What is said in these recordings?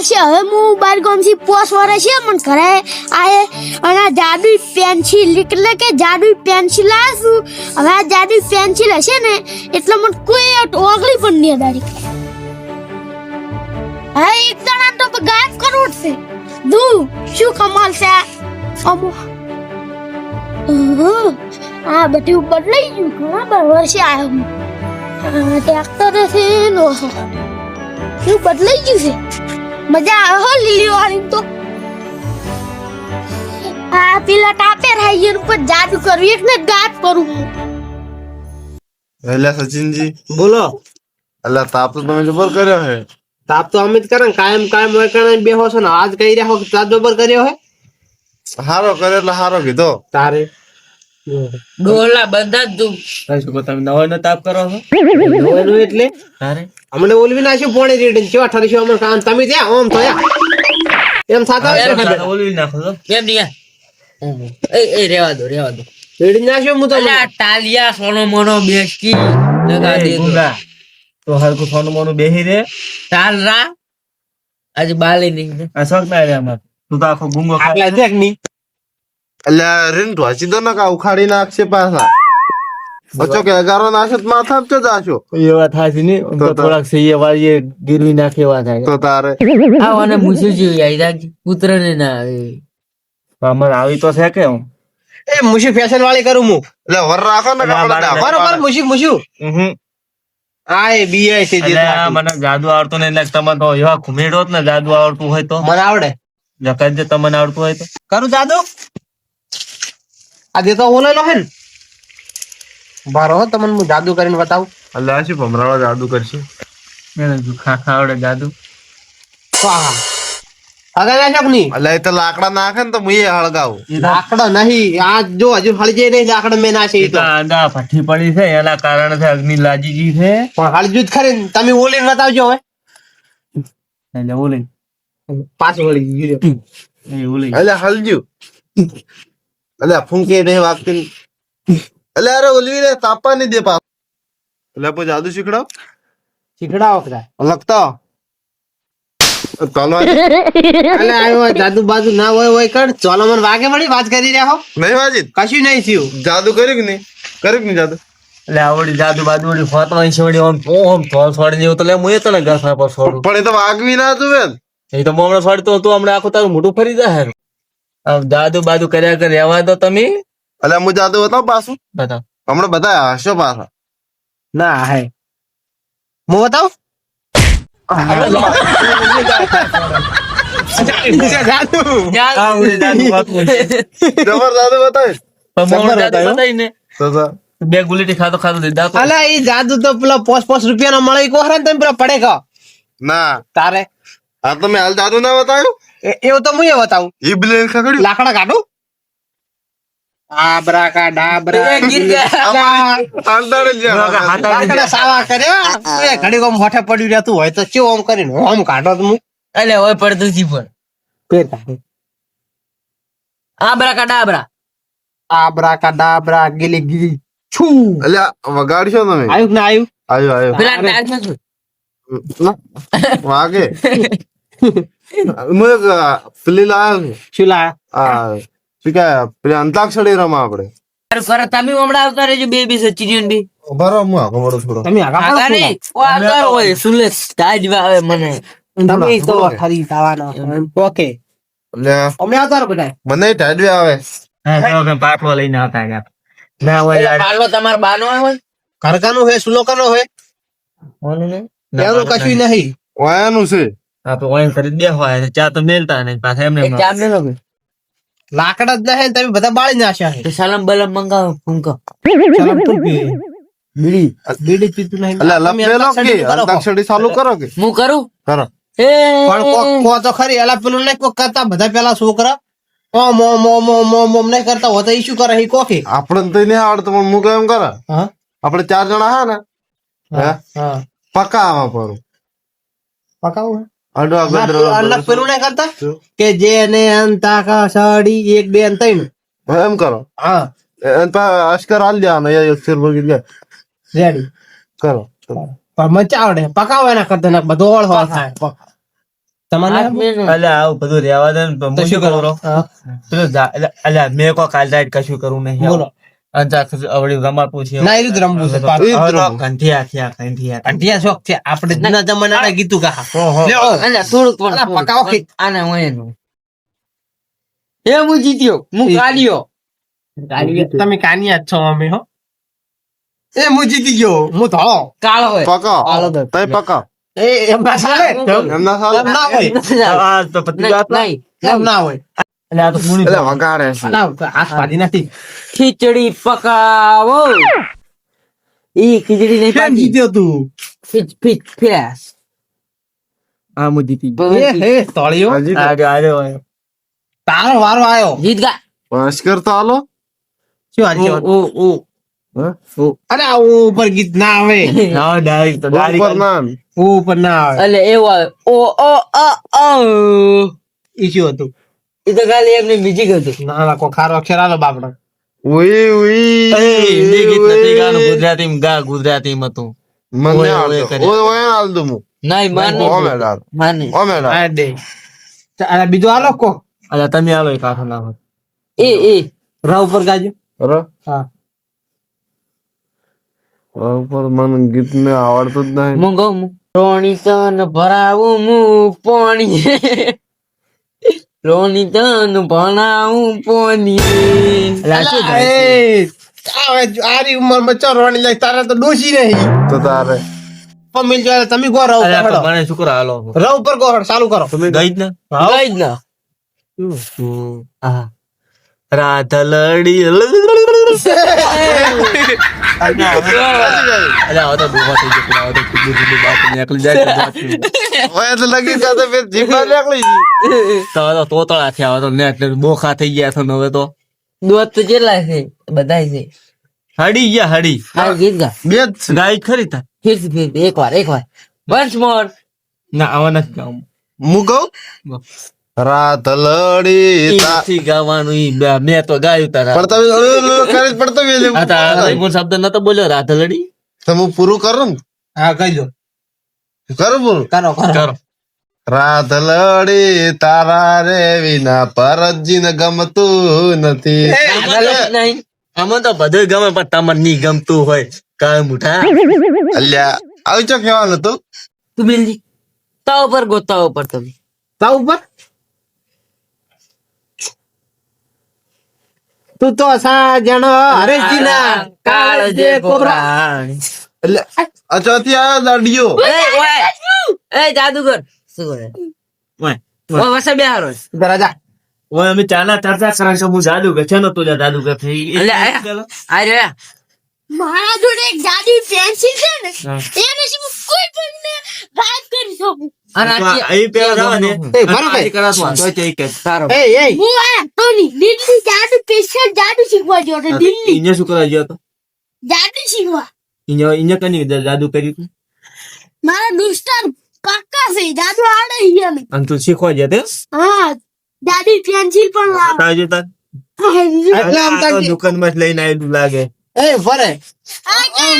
વર્ષે હવે હું 12 ગામથી 5 વર્ષ છે મને ઘરે આએ અને આ જાદુઈ પેન્સિલ એટલે કે જાદુઈ પેન્સિલ લાવું હવે આ જાદુઈ પેન્સિલ હશે ને એટલે મને કોઈ ઓગળી પણ નહીં અડાડી હા એક દાડા તો ગાયબ કરવું છે દુ શું કમાલ છે અમો આ બધું બદલાઈ ગયું ઘણા વર્ષે આવ્યો હું ટ્રેક્ટર છે લો શું બદલાઈ ગયું છે મજા આવે હો લીલી વાળી તો આ પેલા ટાપે રહી ઉપર જાદુ કરવું એક ને ગાયબ કરું હું એટલે સચિનજી બોલો એટલે તાપ તો તમે જબર કર્યો હે તાપ તો અમે જ કરે ને કાયમ વળકાને બેહો છો ને આજ કહી રહ્યા હો કે તાપ જબર કર્યો હે હારો કરે એટલે હારો કીધો તારે ડોલા બધા જ તું તમે નવાનો તાપ કરો છો જોવાનું એટલે તારે અમને ઓલવી નાખ્યું પોણી રેડી કેવા ઠરીશું અમને કામ તમે ત્યાં ઓમ થયા એમ થતા હોય છે ઓલવી નાખો છો કેમ દિયા એ રેવા દો રેડી નાખ્યું હું તમને અલ્યા ટાલિયા સોનો મોનો બેસકી લગા દે દો. ગુંગા તો હરકું સોનું મોનું બેહી રે ચાલ રા આજે બાલે નહીં આ શોખ ના રે અમાર તું તો આખો ગુંગો આટલા દેખ ની એટલે રીન ઢોચી દો ને કા ઉખાડી નાખશે પાછા બચ્ચો કે 11 નાશે તો માથા જ જાશો એવા થાય છે ને તો થોડાક સહીએ વાળીએ ગીરવી નાખે એવા થાય તો તારે આવાને મુસી જેવી આવી રાખ પુત્ર ને ના આવે અમારે આવી તો છે કે હું એ મુશી ફેશન વાળી કરું હું એટલે વર રાખો ને કપડા બરોબર મુશી આ એ બીઆઈ છે જે એટલે મને જાદુ આવડતું નહીં એટલે તમે તો એવા ઘુમેડો જ ને જાદુ આવડતું હોય તો મને આવડે જકત જે તમને આવડતું હોય તો કરું જાદુ આ દેતો ઓલેલો હે ને બારો હો તમને હું જાદુ કરીને બતાવું એટલે આ શું ભમરાળો જાદુ કરશે એને જો ખાખા આવડે જાદુ વાહ આગળ ના શક ની એટલે એ તો લાકડા નાખે ને તો હું એ હળગાવું લાકડો નહીં આ જો હજુ હળી જાય નહીં લાકડો મેં નાખે એ તો આંધા ભઠ્ઠી પડી છે એના કારણે છે અગ્નિ લાજીજી છે પણ હળી જુદ ખરી ને તમે ઓલીને બતાવજો હવે એટલે ઓલી પાછું વળી ગયું એ ઓલી એટલે હલજ્યું એટલે ફૂંકે નહીં વાગતી એટલે અરે ઓલવી રે તાપવા નહીં દે પાછું એટલે પછી જાદુ શીખડાવ શીખડાવો કદાચ લગતા ચાલો એટલે આવ્યો જાદુ બાજુ ના હોય કર ચાલો મને વાગે મળી વાત કરી રહ્યા હો નહીં વાજી કશું નહીં થયું જાદુ કર્યું કે નહીં જાદુ એટલે આવડી જાદુ બાદુ વળી ફોતવાની છોડી આમ ઓમ થોડ છોડી જેવું તો લે મુએ તને ઘસા પર છોડું પણ એ તો વાગવી ના જોવે ને એ તો હમણાં છોડતો તું હમણાં આખું તારું મોઢું ફરી જાય આમ જાદુ બાદુ કર્યા કર રહેવા દો તમે એટલે હું જાદુ બતાવ પાછું બતાવ હમણાં બધા હશો પાછા ના હે હું બતાવું જબર જાદુ બતાવે બતાવીને તો બે ગુલીટી ખાતો ખાતો દીધા તો અલા એ જાદુ તો પેલા 5 રૂપિયા નો મળે કોહરા ને તમે પેલા પડે કા ના તારે આ તમે હાલ જાદુ ના બતાવ્યું એવું તો હું એ બતાવું ઈ બિલ ખગડ્યું લાકડા કાઢું આબરા કા ડાબરા ગીત ગયા આંતાડે જ લાકડા સાવા કર્યા એ ઘડી કોમ હોઠે પડ્યું રહેતું હોય તો કેવું આમ કરીને આમ કાઢો તો હું અલે હોય પડતું જી પણ પેર કાઢે આબરા કા ડાબરા આબરા કા ડાબરા ગીલી ગીલી છું એટલે વગાડશો તમે આયુ કે ના આયુ આવ્યો પેલા ટાયર માં શું વાગે હું એક પેલી લાવ્યો શું લાયા આ શું કે પેલી અંતાક્ષરી રમા આપડે તારું કરે તમે હમણાં આવતા રહેજો બે બે સચી બી બરો હું આગો બરો થોડો તમે આગા આગા નહીં ઓ આવતા હોય સુલેશ તાજ આવે મને તમે તો ખરી તાવાનો ઓકે એટલે અમે આવતા રહો બધા મને ટાઈડ આવે પાટલો લઈને આવતા ગયા ના હોય પાલો તમાર બાનો આવે ઘરકાનું હે સુલોકાનો હે એનું કશું નહીં વાયાનું છે આપડે વાઈન કરી દે હોય ચા તો મેલતા નહીં પાછા એમને એક ચાપ મેલો કે લાકડા જ નહીં તમે બધા બાળી નાખ્યા હે સલામ બલમ મંગાવો ફૂંકો ચલો તું પી બીડી બીડી પીતું નહીં એટલે લપ મેલો કે અંતાક્ષરી ચાલુ કરો કે હું કરું કરો એ પણ કો તો ખરી એલા પેલું નહીં કોક કરતા બધા પેલા છોકરા ઓમ ઓમ ઓમ ઓમ ઓમ ઓમ નહીં કરતા હોતા ઈ શું કરે ઈ કોકે આપણે તો નહીં આવડતું પણ હું કેમ કરે હા આપણે 4 જણા હા ને હા પક્કા આવા પર પકાવું અડો અલગ પેલું નહીં કરતા કે જેને અંતા સાડી 1 2 અને 3 એમ કરો હા અશ્કર હાલ દેવાનો એ અક્ષર ભગી ગયા રેડી કરો પણ મચા આવડે પકાવો એના કરતા બધો ઓળખો થાય તમારે હાથ મેલો. અલ્યા આવું બધું રહેવા દે ને તો હું શું શું કરો? કરું હા, પેલો અલ્યા મેં કોઈ કાલ રાત કશું કરું નહીં બોલો. અવળી રમાડવું છે ના, એ રીતે રમવું છે. હવે તો કંઠિયા થયા. અંટિયા શોખ છે આપણે જૂના જમાનાના ગીતું ગા લ્યો. અલ્યા, થોડુંક પણ, અલા, થોડુંક. પકાવો ખીચ. આને હું એનું. એ હું જીત્યો, હું કાઢ્યો. તમે કાનિયા જ છો અમે હો એ હું જીતી ગયો હું તો કાળો હોય. પકાવ તઈ પકાવ એ એમ ના ચાલે એમના સાલ એમ ના હોય આ તો પતી વાત નહીં, એમ ના હોય અલ્યા આ તો પૂરી એટલે વગાડે છે અલા, હાથ પાડી નથી ખીચડી પકાવો. ઈ ખીચડી નહીં કેમ પાકી. જીત્યો તું ફિરાસ. આ હું જીતી ગયો. એ હે તળિયો હજી આર્યો. તારો વારો આયો જીત ગયા. પાંચ કરતા હાલો શું હારી ઓ ઓ હે? અરે આ ઉપર ગીત ના આવે ના ડાયરેક્ટ તો ઉપર ડાયરેક્ટ નામ ઉપર ના આવે એટલે એવું આવે. ઓ ઓ અ અ. ઈ શું હતું એ તો ખાલી એમને મ્યુઝિક હતું. ના ના કોઈ ખારો અક્ષર આલો બાપડા ઉઈ ઉઈ હિન્દી ગીત નથી ગાવાનું, ગુજરાતીમાં ગા, ગુજરાતીમાં હતું. મને ઓય, ઓય આવડતો કરે. ઓય ઓય હાલ દઉં હું નહીં માને ઓમે ડાલ માને. ઓમે ડાલ આ દે અરે બીજું આલો કો અલ્યા તમે આલો એક આખો નામ એ રા ઉપર ગાજો અરે હા ઉપર મને ગીત ને આવડતું જ નહીં હું કહું રોણી તન ભરાવું હું પાણી. રોણી તન ભરાવું પાણી. અલા, એ આરી ઉંમર માં ચરવાની લાગ તારે તો ડોસી નહીં તો તારે પમિલ જો તમે ગો રા ઉપર અલ્યા હડો મને શું કરો હાલો રા ઉપર ગો હડ ચાલુ કરો તમે ગઈ જ ને ગઈ જ ના. હા રાધલડી અલ્યા હવે તો ડૂબા થઈ ગયો હવે તો કીધું કીધું બાપ નીકળી જાય તો બાપ. ઓય તો લગી જાતે ફેર જીભા નીકળી ગઈ તો હવે તો તોતળા થયા હવે તો નેટ બોખા થઈ ગયા છે ને હવે તો દોત તો કેટલા છે બધાય છે. હડી ગયા હડી આ ગીત ગા. બે જ છે. ગાય ખરી તા ફિર એક વાર once more. ના આવા નથી ગાવું હું કહું રાતલડી તા ઈ ગાવાનું ઈ મેં તો ગાયું તારા પણ તમે કરે જ પડતો વેલે આ તારા કોઈ શબ્દ નતો બોલ્યો રાધલડી તો હું પૂરું કરું ને હા કહી દો કરું પૂરું કરો કરો કરો રાતલડી તારા રે વિના પરજીને ગમતું નથી નહીં આમાં તો બધું ગમે પણ તમને નહીં ગમતું હોય કાય મુઠા અલ્યા આવી ચો કેવાનું હતું તું બેલજી તાવ પર ગોતાવ પર તમે તા ઉપર તું તો સાજણ હરેશજી ના કાળજે કોબરા એટલે અચોથી આવ્યો દાડિયો એ જાદુગર શું કરે ઓય ઓ વસે બેહારો રાજા ઓય અમે ચાલા ચર્ચા કરા છો હું જાદુ કે છે ને તું જાદુ કે એટલે આ રે મારા જોડે એક જાદુઈ પેન્સિલ છે ને હા. એને શું કોઈ પણ ગાયબ કરી શકું. અને અહીં પેલા જાવ ને એ બરાબર. તો ચઈ કે સારો એ એ હું આ ટોની દિલ્હી જાદુ સ્પેશિયલ જાદુ શીખવા ગયો હતો દિલ્હી ઇને શું કરવા ગયો તો જાદુ શીખવા. ઇને કની જાદુ કર્યું તું મારા દોસ્તાર પાક્કા છે જાદુ આવડે હિયાને. અને તું શીખવા ગયા તે હા જાદુઈ પેન્સિલ પણ લાવ. તાજે તાર એટલે આમ આ તો તાકી- દુકાનમાં જ લઈને આવેલું લાગે એ ફરે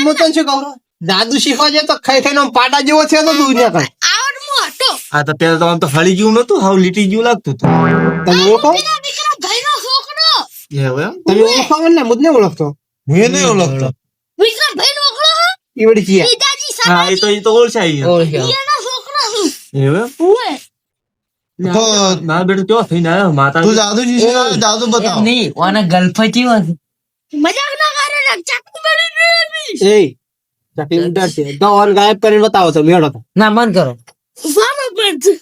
હું તને શું કહું જાદુ શીખવા જાય તો ખાઈ ખાઈને આમ પાટા જેવો છે તો દુનિયા કઈ આવડમાં હતો આ તો પેલા તો આમ તો હળી જેવું નતું હાવ લીટી જેવું લાગતું હતું તમે ઓળખો પેલા દીકરા ભાઈનો છોકરો એવું એમ તમે ઓળખો ને મુજ ને ઓળખતો હું નહીં ઓળખતો વિક્રમ ભાઈનો છોકરો ઈ વળી છીએ પિતાજી હા એ સાહેબ તો ઓળખાય ઓળખ્યો એનો છોકરો છું. એવું એમ ઉએ તો ના બેટો ચો થઈને આવ્યો માતા તું જાદુ શીખે જાદુ બતાવ નહીં ઓને ગલ્ફ જેવો છે. મજાક ના કરે ને ચાકુ મેળી એ ચાકલી ઉડાડ છે તો ઓન ગાયબ કરીને બતાવો છો મેળો તો ના મન કરો બરાબર છે.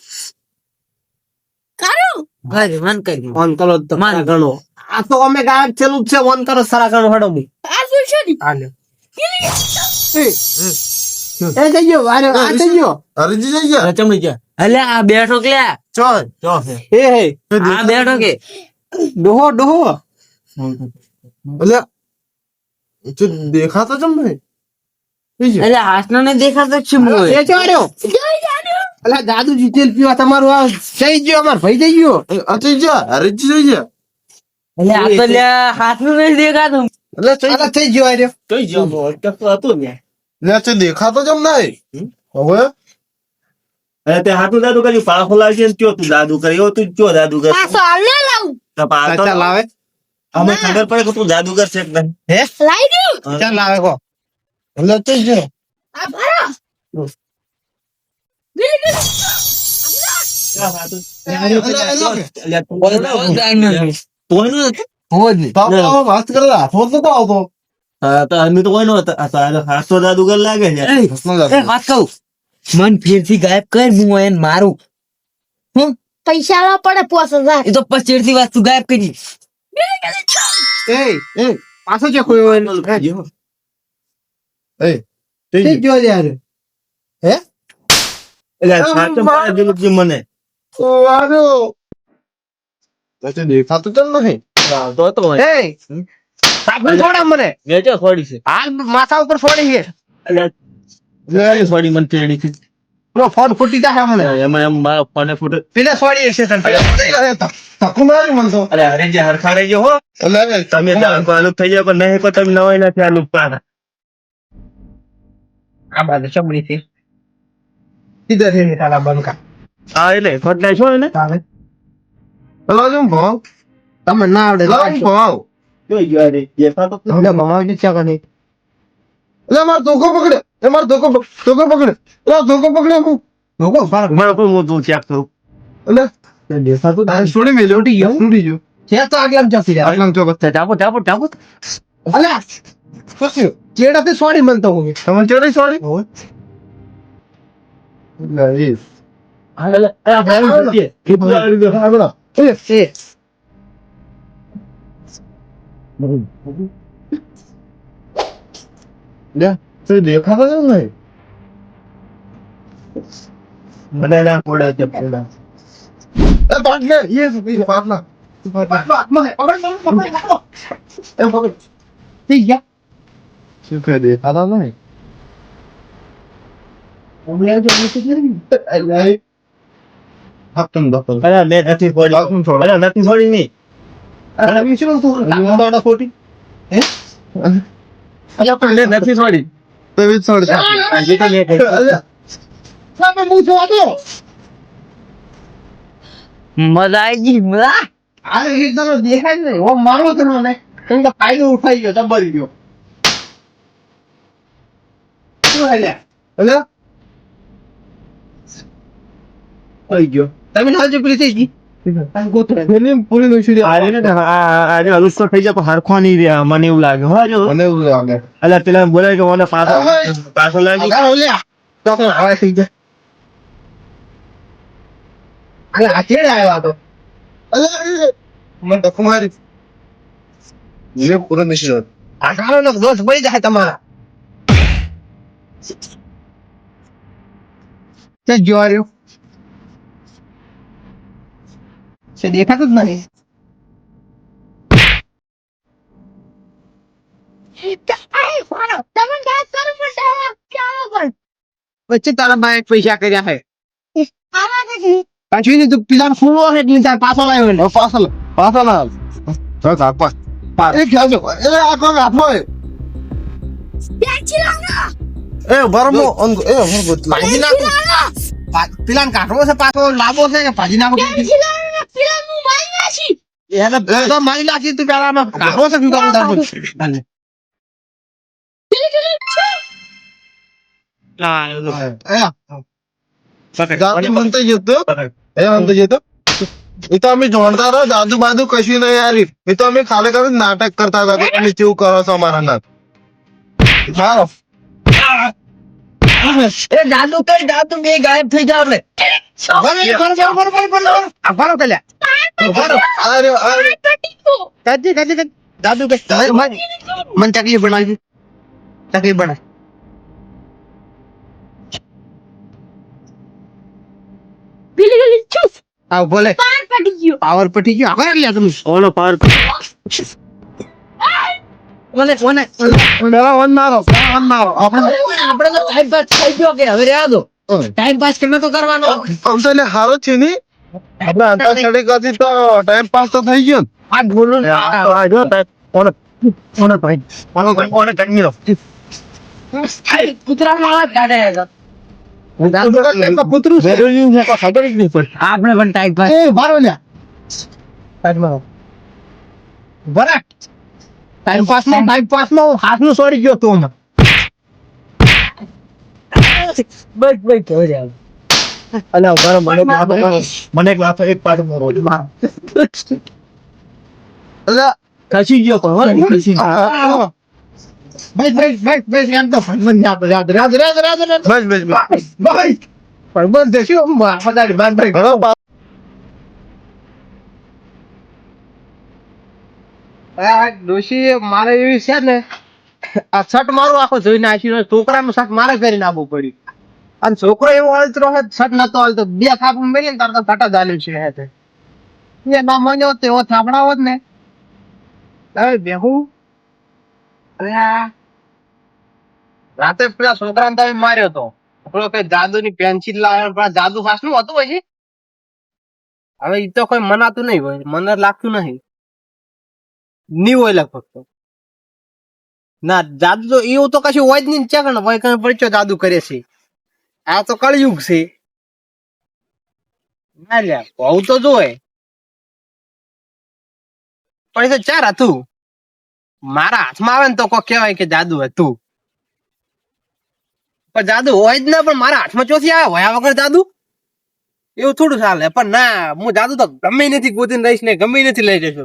કારો કરે મન કરી ઓન કરો તો માન. સારા ગણો આ તો અમે ગાયબ છેલ્લું જ છે ઓન કરો સારા ગણો હડો મી આ શું છે ને? આ લ્યો એ થઈ ગયો વારે આ થઈ ગયો હરીજી જઈ ગયા ચમડી ગયા અલે આ બેઠો કે લ્યા. ચો ચો છે એ હે આ બેઠો કે ડોહો ડોહો અલ્યા તું દેખાતો ચમ નહીં એટલે હાસનો ને દેખાતો જ છે મોય. એ ચો રહ્યો જય જાદુ અલા દાદુ જીતેલ પીવા તમારું આ જઈ ગયો અમાર ભાઈ જઈ ગયો અચી જા હરીજી જઈ ગયા એટલે આ તો લ્યા હાસનું નહીં દેખાતું. અલા થઈ ગયો આ રહ્યો કઈ ગયો અટકતો હતો ને લે છે દેખાતો ચમ નહીં હવે અરે તે હાથું જાદુ કર્યું પાખો લાવશે ને ત્યો તું જાદુ કર્યો તું ક્યો જાદુ કર પાછો હાલ ના લાવું તો પાછો ચાલ આવે અમે ખબર પડે કે તું જાદુ કરશે કે નહીં હે લાવી દઉં ચાલ આવે કો એટલે તો જો આ ભરો વાત કરલા થોડ તો આવતો હા તો અમે તો કોઈનો હાથો જાદુગર લાગે છે એ વાત કહું મન ફેરથી ગાયબ કર હું એને મારું પૈસા લાવ પડે 5000 એ તો પછેડથી વસ્તુ ગાયબ કરી એ પાછો છે કોઈ હોય એ તે જો યાર હે એટલે સાચું મારે દિલીપજી મને વારો તો દેખાતું તો નહીં તો તો એ સાબુ છોડા મને વેચો થોડી છે હાલ માથા ઉપર છોડી છે એટલે થોડી મને તેડી છે નો ફોન ફૂટી જાય મને એમાં એમ મારો ફોને ફૂટે પેલા છોડી છે તને તકુ મારી મન તો અરે હરે જે હરખા રહેજો હો એટલે તમે અનુપ થઈ જાય પણ નહીં પણ તમે નવાઈ નથી અનુપ પાના આ બાદ ચમડી થી ઇધર હે તારા બંકા હા એટલે ફટલાય છો ને તારે હલો જો ભાવ તમે ના આવડે ભાવ જોઈ ગયો રે જે ફાતો એટલે ભમાવી ને ચા કરે એટલે માર ધોકો પકડે એ માર ધોકો પકડે લો ધોકો પકડે હું ધોકો મારો કોઈ હું તું ચેક કરું એટલે દેખાતું તારે છોડી મે લોટી ગયો ઉડી ગયો છે તો આગલામ જતી રે આગલામ ચોક ટાપો અલ્યા ફસ્યો ચેડાથી છોડી મન તો હું તમને ચેડી છોડી હોય ગાઈસ હાલે આ ભાઈ છે કેટલા આવી ગયો આગળ એ લે તે દેખાતો જ નહીં મને ના પડે છે પડે એ પાટલે યે પાટલા ઠીક છે શું કહે દેખાતા નહીં હપ્તમ દખલ અરે મેં નથી છોડી અરે નથી છોડી નહીં અરે વિચારો તું દાડા ખોટી હે મેં નથી છોડી તો વિચાર આજે તો મેં કહી સામે મું જોવા દો મજા આવી ગઈ મજા આ એક તારો દેખાય નહીં ઓ મારો તને ને કેમ કે ફાયદો ઉઠાઈ ગયો દબરી ગયો શું હાલ્યા અલે થઈ ગયો તમે ના જો પેલી થઈ ગઈ તમે ગોતરે પેલી પૂરી નો છોડી આજે અરુસ્તો થઈ જાય પણ હરખો નહીં રહ્યા મને એવું લાગે હો જો મને એવું લાગે અલ્યા પેલા બોલે કે મને પાછો લાગી આગળ ઓલ્યા તો તો હવે થઈ જાય અલે આ કેડે આવ્યો તો અલે મને તો કુમારી જે પૂરો નિશો આ કારણનો દોષ પડી જાય તમારા તે જોર્યો છે દેખાતું જ નહીં વચ્ચે તારા બાએ પૈસા કર્યા હે પાછું તું પેલા ફૂલો એટલે તાર પાછો લાવ્યો ને પાછો ના તો કાપા એ ખ્યાલ એ આખો કાપો એ બરમો એ હું ગોતલા ભાજી નાખો પેલા કાઢવો છે પાછો લાંબો છે કે ભાજી નાખો એને તો મારી નાખી તું પેલા આમાં કાઢવો છે શું કરું તાર એ તો અમે જોડતા હતા જાદુ બાજુ કશું નહીં યાર એ તો અમે ખાલી ખાલી નાટક કરતા હતા કે તમે કેવું કરો છો અમારા નાથ હા એ જાદુ કર જાદુ બે ગાયબ થઈ જાવ ને જાદુ કે મને તકલીફ બનાવી તકલીફ બનાવી આવ બોલે પાવર પટી ગયો આગળ લ્યા તમે ઓનો પાર મને પેલા વન મારો આપણે આપણે તો ટાઈમ પાસ થઈ ગયો કે હવે રહ્યા દો ટાઈમ પાસ કરને તો કરવાનો આમ તો એટલે હારો છે ની આપણે અંતાક્ષરી કરતી તો ટાઈમ પાસ તો થઈ ગયો આ બોલું આ જો ઓનો ભાઈ ઓનો કન્યો કૂતરા માં કાઢે કૂતરું છે ખબર જ નહીં પડતી. આપણે પણ ટાઈટ પાસ એ મારો લ્યા ટાઈમ મારો બરાક ટાઈમ પાસમાં હાથનું સોરી ગયો તું હમણાં. બસ બસ તો જ આવે. અલ્યા ઉભા રહો, મને એક વાત એક પાછું મારો છે. અલ્યા ખસી ગયો તો હો, ખસી ગયો. બસ એમ તો ફરમાન યાદ રાજ બસ ફરમાન દેખ્યો ફદાડી બાન ભાઈ ઘણો ડોશી મારે એવી છે ને આ શર્ટ મારું આખો જોઈને આશી છોકરાનું શર્ટ મારે પહેરીને આવવું પડ્યું અને છોકરો એવો અળતરો છે શર્ટ નતો હાલતો બે થાપ મેલી ને તાર તો ફટા ચાલ્યું છે હે તે એ ના મન્યો તો એવો થાપડાવો જ ને હવે બેહું અરે આ રાતે પેલા છોકરાને તમે માર્યો તો પેલો કઈ જાદુની પેન્સિલ લાવ્યો પણ જાદુ ખાસનું હતું પછી હવે ઈ તો કોઈ મનાતું નહીં હોય મને લાગતું નહીં હોય લગભગ તો ના જાદુ તો એવું તો કશું હોય જ નહીં ચા કણ ભાઈ કઈ પડચો જાદુ કરે છે આ તો કળયુગ છે ના લ્યા બહુ તો જોય પણ એ તો ચાર હતું મારા હાથમાં આવે ને તો કોઈ કહેવાય કે જાદુ હતું પણ જાદુ હોય જ ના પણ મારા હાથમાં ચોથી આવે હોય વગર જાદુ એવું થોડું ચાલે પણ ના હું જાદુ તો ગમે નથી ગોતીને રહીશ ને ગમે નથી લઈ જશો